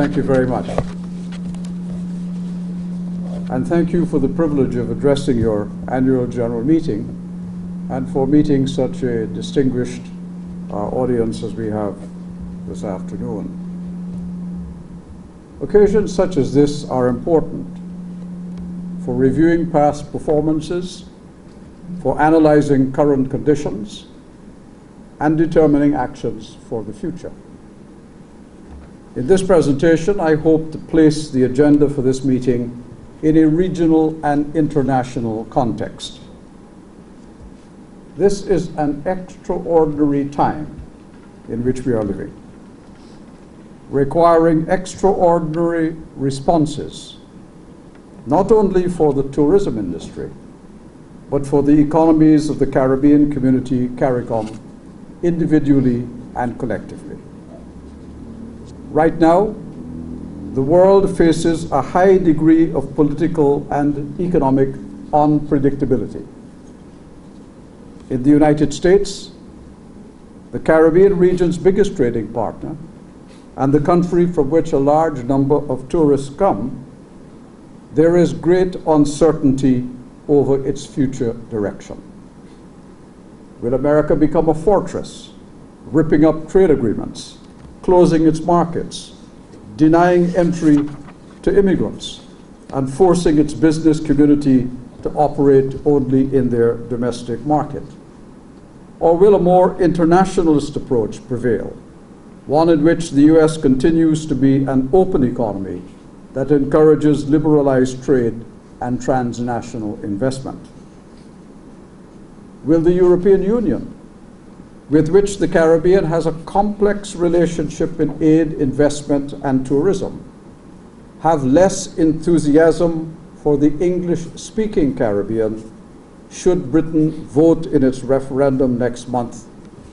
thank you very much. And thank you for the privilege of addressing your annual general meeting and for meeting such a distinguished audience as we have this afternoon. Occasions such as this are important for reviewing past performances, for analyzing current conditions, and determining actions for the future. In this presentation, I hope to place the agenda for this meeting in a regional and international context. This is an extraordinary time in which we are living, requiring extraordinary responses, not only for the tourism industry, but for the economies of the Caribbean community, CARICOM, individually and collectively. Right now, the world faces a high degree of political and economic unpredictability. In the United States, the Caribbean region's biggest trading partner, and the country from which a large number of tourists come, there is great uncertainty over its future direction. Will America become a fortress, ripping up trade agreements, closing its markets, denying entry to immigrants, and forcing its business community to operate only in their domestic market? Or will a more internationalist approach prevail, one in which the US continues to be an open economy that encourages liberalized trade and transnational investment? Will the European Union, with which the Caribbean has a complex relationship in aid, investment, and tourism, have less enthusiasm for the English-speaking Caribbean should Britain vote in its referendum next month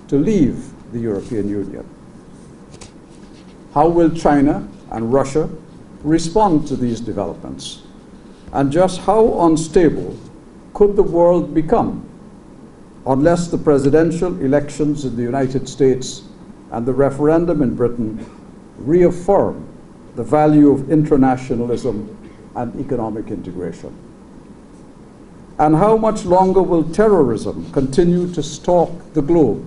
to leave the European Union? How will China and Russia respond to these developments? And just how unstable could the world become unless the presidential elections in the United States and the referendum in Britain reaffirm the value of internationalism and economic integration? And how much longer will terrorism continue to stalk the globe,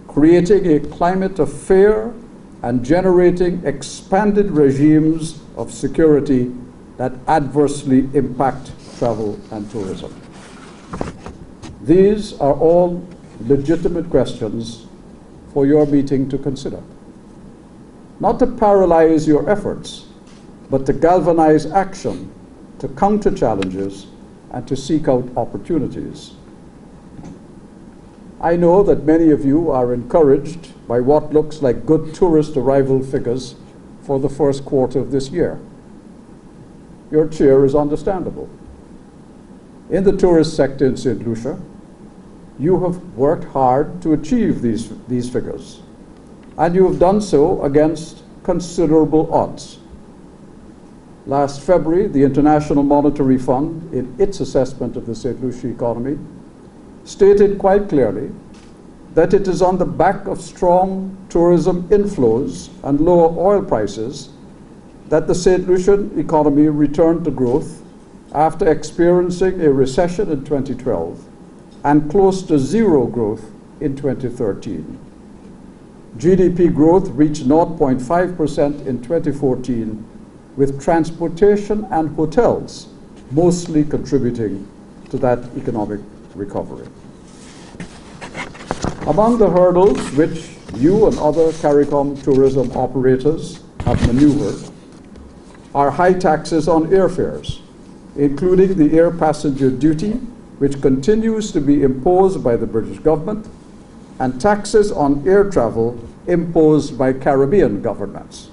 creating a climate of fear and generating expanded regimes of security that adversely impact travel and tourism? These are all legitimate questions for your meeting to consider. Not to paralyze your efforts, but to galvanize action, to counter challenges, and to seek out opportunities. I know that many of you are encouraged by what looks like good tourist arrival figures for the first quarter of this year. Your cheer is understandable. In the tourist sector in St. Lucia, you have worked hard to achieve these figures, and you have done so against considerable odds. Last February, the International Monetary Fund, in its assessment of the St. Lucia economy, stated quite clearly that it is on the back of strong tourism inflows and lower oil prices that the St. Lucian economy returned to growth after experiencing a recession in 2012 and close to zero growth in 2013. GDP growth reached 0.5% in 2014, with transportation and hotels mostly contributing to that economic recovery. Among the hurdles which you and other CARICOM tourism operators have maneuvered are high taxes on airfares, including the air passenger duty, which continues to be imposed by the British government, and taxes on air travel imposed by Caribbean governments.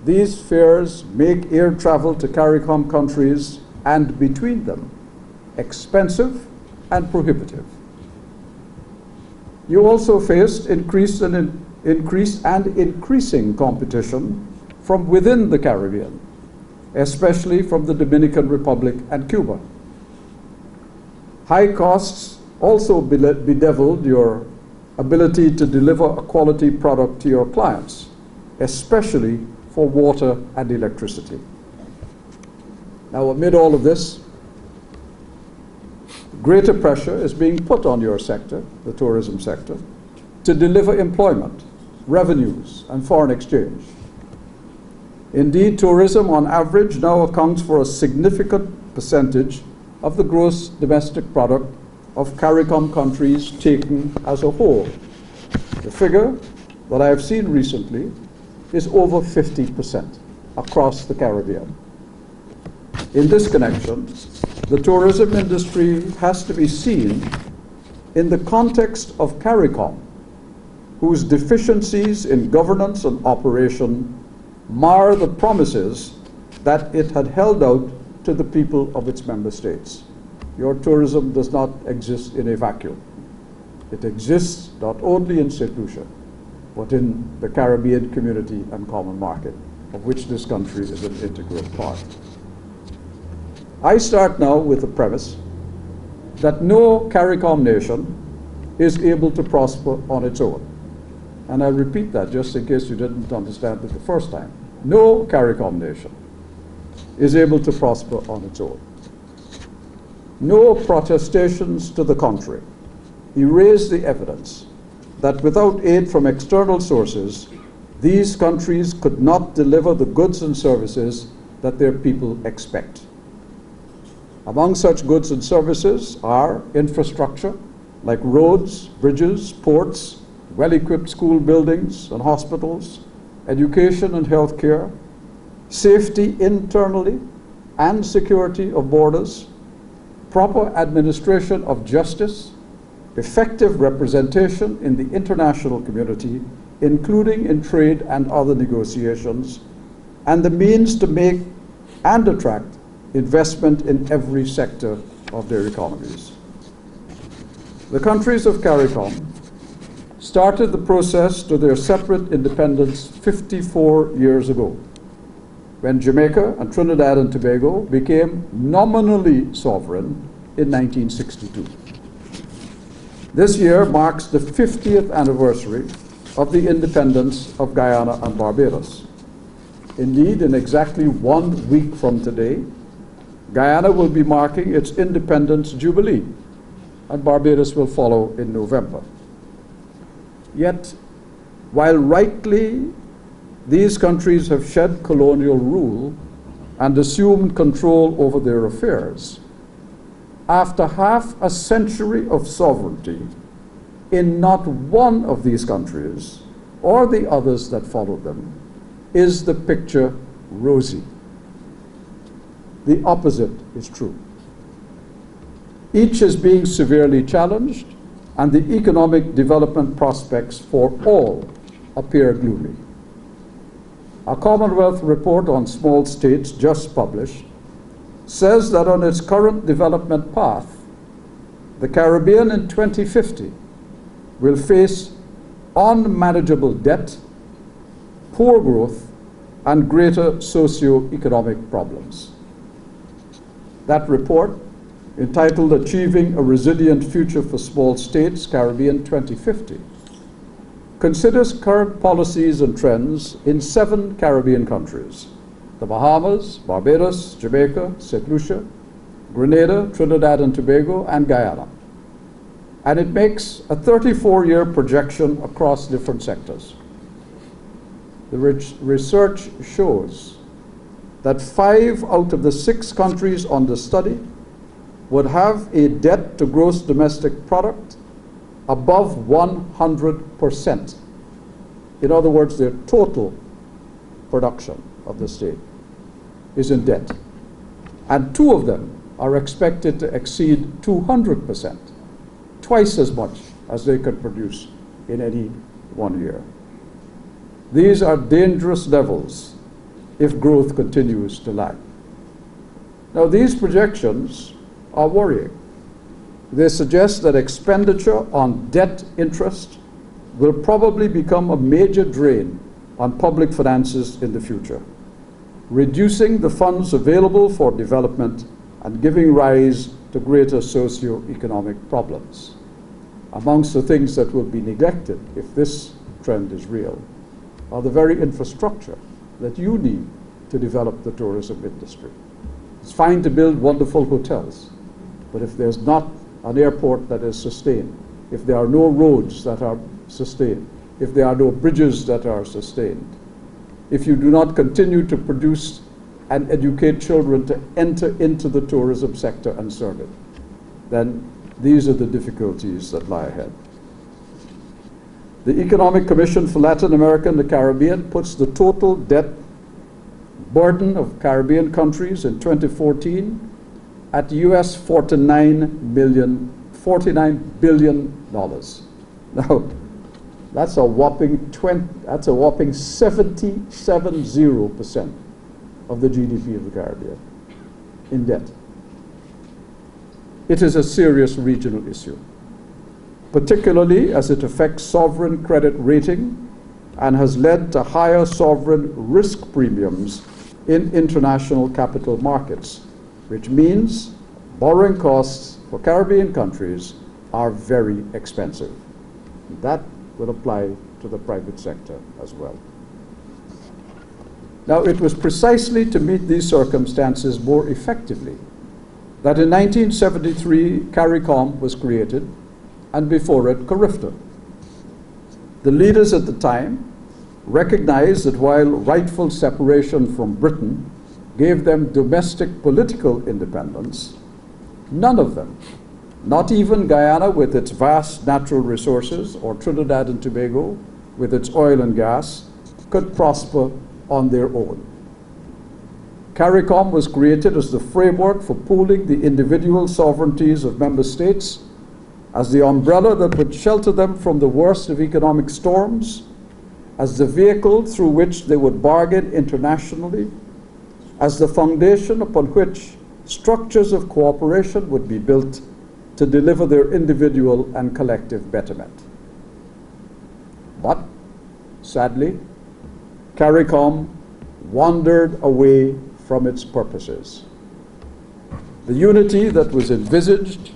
These fares make air travel to CARICOM countries and between them expensive and prohibitive. You also faced increased and increasing competition from within the Caribbean, especially from the Dominican Republic and Cuba. High costs also bedeviled your ability to deliver a quality product to your clients, especially for water and electricity. Now, amid all of this, greater pressure is being put on your sector, the tourism sector, to deliver employment, revenues, and foreign exchange. Indeed, tourism on average now accounts for a significant percentage of the gross domestic product of CARICOM countries taken as a whole. The figure that I have seen recently is over 50% across the Caribbean. In this connection, the tourism industry has to be seen in the context of CARICOM, whose deficiencies in governance and operation mar the promises that it had held out to the people of its member states. Your tourism does not exist in a vacuum. It exists not only in St. Lucia, but in the Caribbean community and common market, of which this country is an integral part. I start now with the premise that no CARICOM nation is able to prosper on its own. And I repeat that just in case you didn't understand it the first time. No CARICOM nation is able to prosper on its own. No protestations to the contrary erase the evidence that without aid from external sources, these countries could not deliver the goods and services that their people expect. Among such goods and services are infrastructure, like roads, bridges, ports, well-equipped school buildings and hospitals, education and health care, safety internally and security of borders, proper administration of justice, effective representation in the international community, including in trade and other negotiations, and the means to make and attract investment in every sector of their economies. The countries of CARICOM started the process to their separate independence 54 years ago, when Jamaica and Trinidad and Tobago became nominally sovereign in 1962. This year marks the 50th anniversary of the independence of Guyana and Barbados. Indeed, in exactly 1 week from today, Guyana will be marking its independence jubilee, and Barbados will follow in November. Yet, while rightly these countries have shed colonial rule and assumed control over their affairs, after half a century of sovereignty, in not one of these countries, or the others that followed them, is the picture rosy. The opposite is true. Each is being severely challenged, and the economic development prospects for all appear gloomy. A Commonwealth report on small states just published says that on its current development path, the Caribbean in 2050 will face unmanageable debt, poor growth, and greater socio-economic problems. That report, entitled Achieving a Resilient Future for Small States, Caribbean 2050, considers current policies and trends in 7 Caribbean countries: the Bahamas, Barbados, Jamaica, St. Lucia, Grenada, Trinidad and Tobago, and Guyana. And it makes a 34-year projection across different sectors. The research shows that 5 out of the 6 countries on the study would have a debt to gross domestic product above 100%. In other words, their total production of the state is in debt. And 2 of them are expected to exceed 200%, twice as much as they could produce in any one year. These are dangerous levels if growth continues to lag. Now, these projections are worrying. They suggest that expenditure on debt interest will probably become a major drain on public finances in the future, reducing the funds available for development and giving rise to greater socio-economic problems. Amongst the things that will be neglected if this trend is real are the very infrastructure that you need to develop the tourism industry. It's fine to build wonderful hotels, but if there's not an airport that is sustained, if there are no roads that are sustained, if there are no bridges that are sustained, if you do not continue to produce and educate children to enter into the tourism sector and serve it, then these are the difficulties that lie ahead. The Economic Commission for Latin America and the Caribbean puts the total debt burden of Caribbean countries in 2014 at US $49 billion. Now, that's a whopping 77% of the GDP of the Caribbean in debt. It is a serious regional issue, particularly as it affects sovereign credit rating and has led to higher sovereign risk premiums in international capital markets, which means borrowing costs for Caribbean countries are very expensive. That will apply to the private sector as well. Now, it was precisely to meet these circumstances more effectively that in 1973 CARICOM was created, and before it CARIFTA. The leaders at the time recognized that while rightful separation from Britain gave them domestic political independence, none of them, not even Guyana with its vast natural resources or Trinidad and Tobago with its oil and gas, could prosper on their own. CARICOM was created as the framework for pooling the individual sovereignties of member states, as the umbrella that would shelter them from the worst of economic storms, as the vehicle through which they would bargain internationally, as the foundation upon which structures of cooperation would be built to deliver their individual and collective betterment. But, sadly, CARICOM wandered away from its purposes. The unity that was envisaged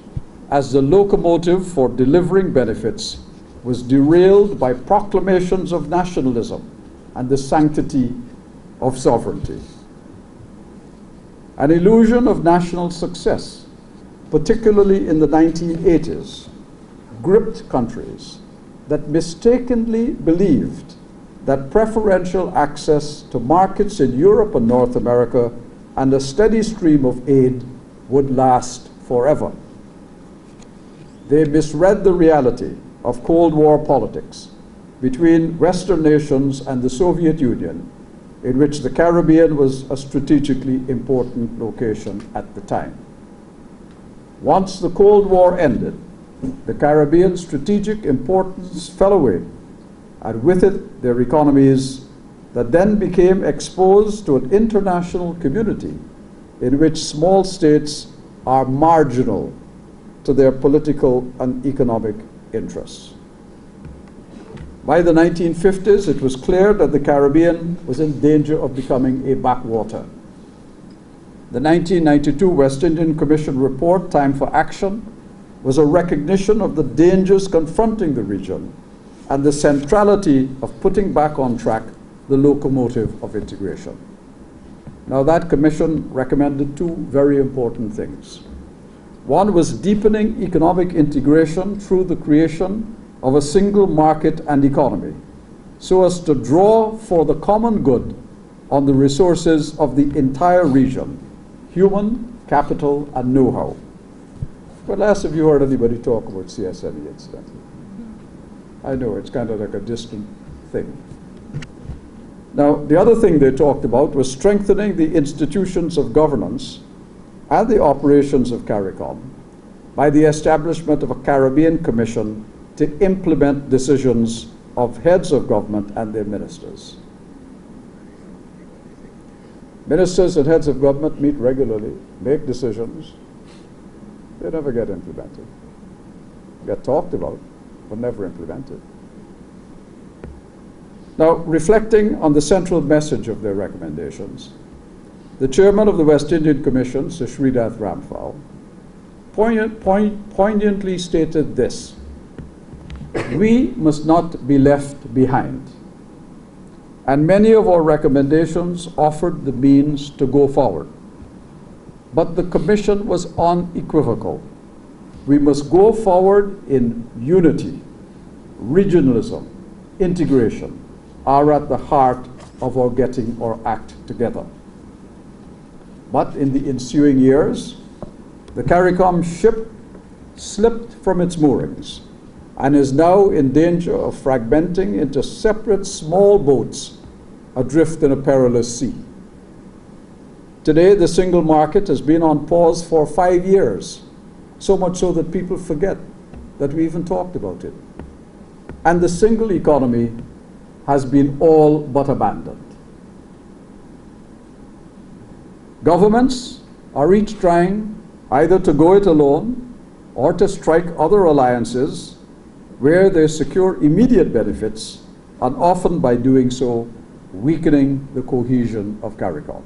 as the locomotive for delivering benefits was derailed by proclamations of nationalism and the sanctity of sovereignty. An illusion of national success, particularly in the 1980s, gripped countries that mistakenly believed that preferential access to markets in Europe and North America and a steady stream of aid would last forever. They misread the reality of Cold War politics between Western nations and the Soviet Union, in which the Caribbean was a strategically important location at the time. Once the Cold War ended, the Caribbean's strategic importance fell away, and with it their economies that then became exposed to an international community in which small states are marginal to their political and economic interests. By the 1950s, it was clear that the Caribbean was in danger of becoming a backwater. The 1992 West Indian Commission report, Time for Action, was a recognition of the dangers confronting the region and the centrality of putting back on track the locomotive of integration. Now, that commission recommended two very important things. One was deepening economic integration through the creation of a single market and economy, so as to draw for the common good on the resources of the entire region, human, capital, and know-how. But last have you heard anybody talk about CSME, incidentally? I know, it's kind of like a distant thing. Now, the other thing they talked about was strengthening the institutions of governance and the operations of CARICOM by the establishment of a Caribbean Commission to implement decisions of heads of government and their ministers. Ministers and heads of government meet regularly, make decisions. They never get implemented. Get talked about, but never implemented. Now, reflecting on the central message of their recommendations, the chairman of the West Indian Commission, Sir Sridath Ramphal, poignantly stated this: "We must not be left behind. and many of our recommendations offered the means to go forward. But the Commission was unequivocal. We must go forward in unity. Regionalism, integration are at the heart of our getting our act together. But in the ensuing years, the CARICOM ship slipped from its moorings and is now in danger of fragmenting into separate small boats adrift in a perilous sea. Today, the single market has been on pause for 5 years, so much so that people forget that we even talked about it. And the single economy has been all but abandoned. Governments are each trying either to go it alone or to strike other alliances where they secure immediate benefits, and often by doing so, weakening the cohesion of CARICOM.